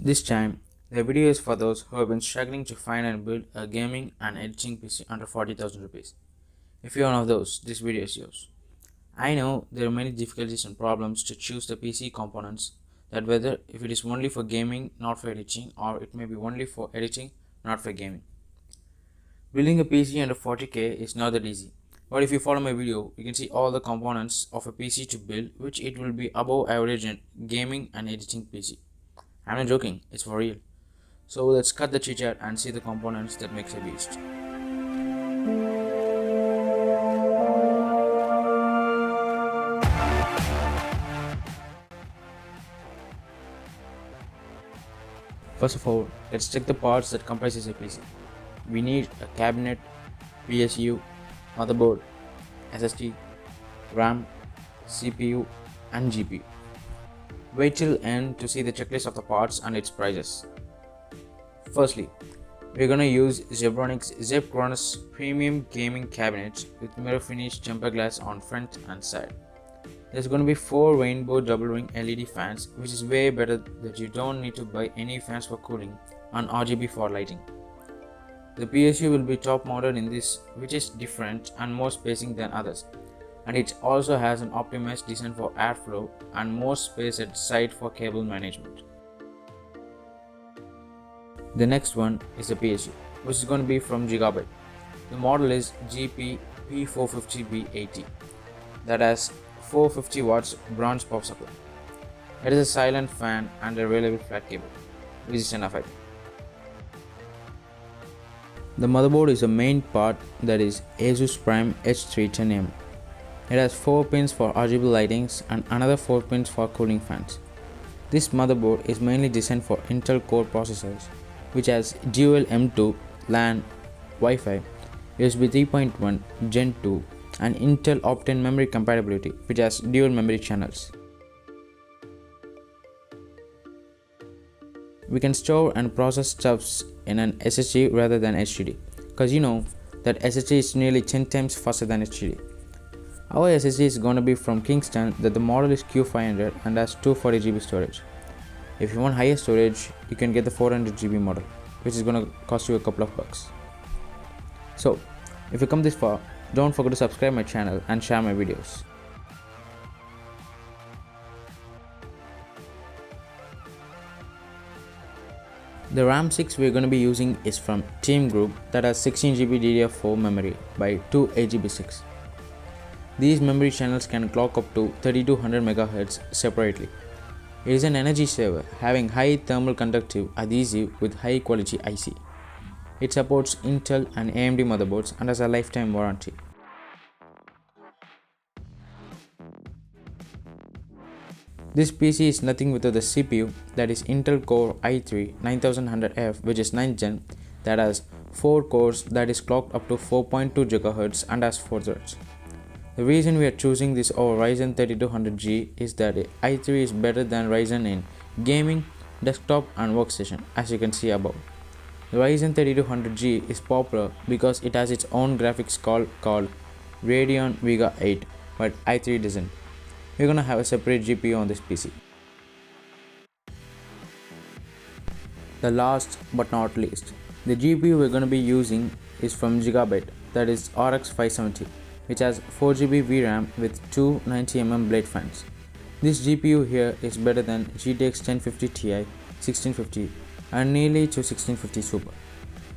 This time, the video is for those who have been struggling to find and build a gaming and editing PC under 40,000 rupees. If you're one of those, this video is yours. I know there are many difficulties and problems to choose the PC components, that whether if it is only for gaming, not for editing, or it may be only for editing, not for gaming. Building a PC under 40k is not that easy, but if you follow my video, you can see all the components of a PC to build, which it will be above average in gaming and editing PC. I'm not joking, it's for real. So let's cut the chit chat and see the components that makes a beast. First of all, let's check the parts that comprises a PC. We need a cabinet, PSU, motherboard, SSD, RAM, CPU and GPU. Wait till end to see the checklist of the parts and its prices. Firstly, we're gonna use Zebronics Zepchronus Premium Gaming Cabinet with mirror finish tempered glass on front and side. There's gonna be 4 rainbow double ring LED fans, which is way better that you don't need to buy any fans for cooling and RGB for lighting. The PSU will be top mounted in this, which is different and more spacing than others, and it also has an optimized design for airflow and more space at side for cable management. The next one is the PSU, which is going to be from Gigabyte. The model is GP P450B80 that has 450 watts bronze power supply. It is a silent fan and a reliable flat cable, which is enough I think. The motherboard is the main part, that is Asus Prime H310M. It has 4 pins for RGB lightings and another 4 pins for cooling fans. This motherboard is mainly designed for Intel Core processors, which has dual M2, LAN, Wi-Fi, USB 3.1, Gen 2 and Intel Optane memory compatibility, which has dual memory channels. We can store and process stuffs in an SSD rather than HDD, because you know that SSD is nearly 10 times faster than HDD. Our SSD is gonna be from Kingston, that the model is Q500 and has 240GB storage. If you want higher storage, you can get the 400GB model, which is gonna cost you a couple of bucks. So, if you come this far, don't forget to subscribe my channel and share my videos. The RAM 6 we're going to be using is from Team Group, that has 16GB DDR4 memory by 2 8GB6. These memory channels can clock up to 3200 MHz separately. It is an energy saver, having high thermal conductive adhesive with high quality IC. It supports Intel and AMD motherboards and has a lifetime warranty. This PC is nothing without the CPU, that is Intel Core i3 9100F, which is 9th gen, that has 4 cores, that is clocked up to 4.2 GHz and has 4 threads. The reason we are choosing this over Ryzen 3200G is that i3 is better than Ryzen in gaming, desktop and workstation, as you can see above. The Ryzen 3200G is popular because it has its own graphics called Radeon Vega 8, but i3 doesn't. We're gonna have a separate GPU on this PC. The last but not least, the GPU we're gonna be using is from Gigabyte, that is RX 570, which has 4GB VRAM with 2 90mm blade fans. This GPU here is better than GTX 1050 Ti, 1650 and nearly to 1650 Super.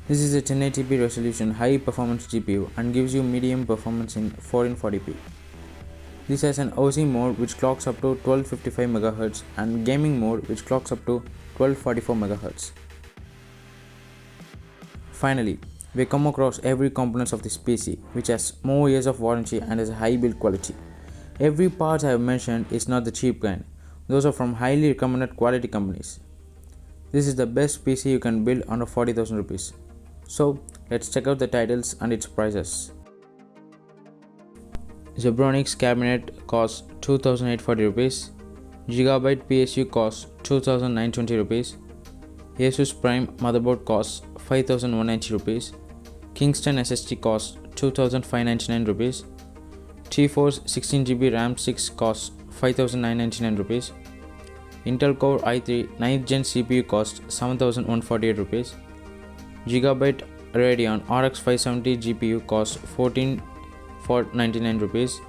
This is a 1080p resolution high performance GPU and gives you medium performance in 1440p. This has an OC mode which clocks up to 1255 MHz and gaming mode which clocks up to 1244 MHz. Finally, we come across every component of this PC, which has more years of warranty and has a high build quality. Every part I have mentioned is not the cheap kind. Those are from highly recommended quality companies. This is the best PC you can build under 40,000 rupees. So, let's check out the titles and its prices. Zebronics cabinet costs 2,840 rupees. Gigabyte PSU costs 2,920 rupees. Asus Prime motherboard costs 5,190 rupees. Kingston SSD costs 2,599 rupees. T-Force 16GB RAM 6 costs 5,999 rupees. Intel Core i3 9th Gen CPU costs 7148 rupees. Gigabyte Radeon RX 570 GPU costs 14499 rupees,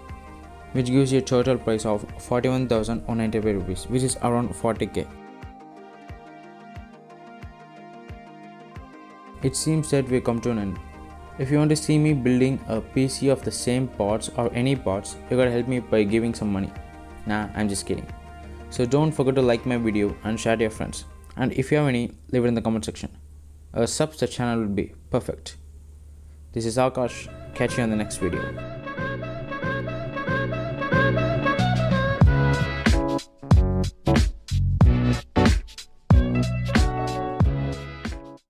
which gives you a total price of 41,195 rupees, which is around 40k. It seems that we come to an end. If you want to see me building a PC of the same parts or any parts, you gotta help me by giving some money. Nah, I'm just kidding. So don't forget to like my video and share to your friends. And if you have any, leave it in the comment section. A sub to the channel would be perfect. This is Akash. Catch you on the next video.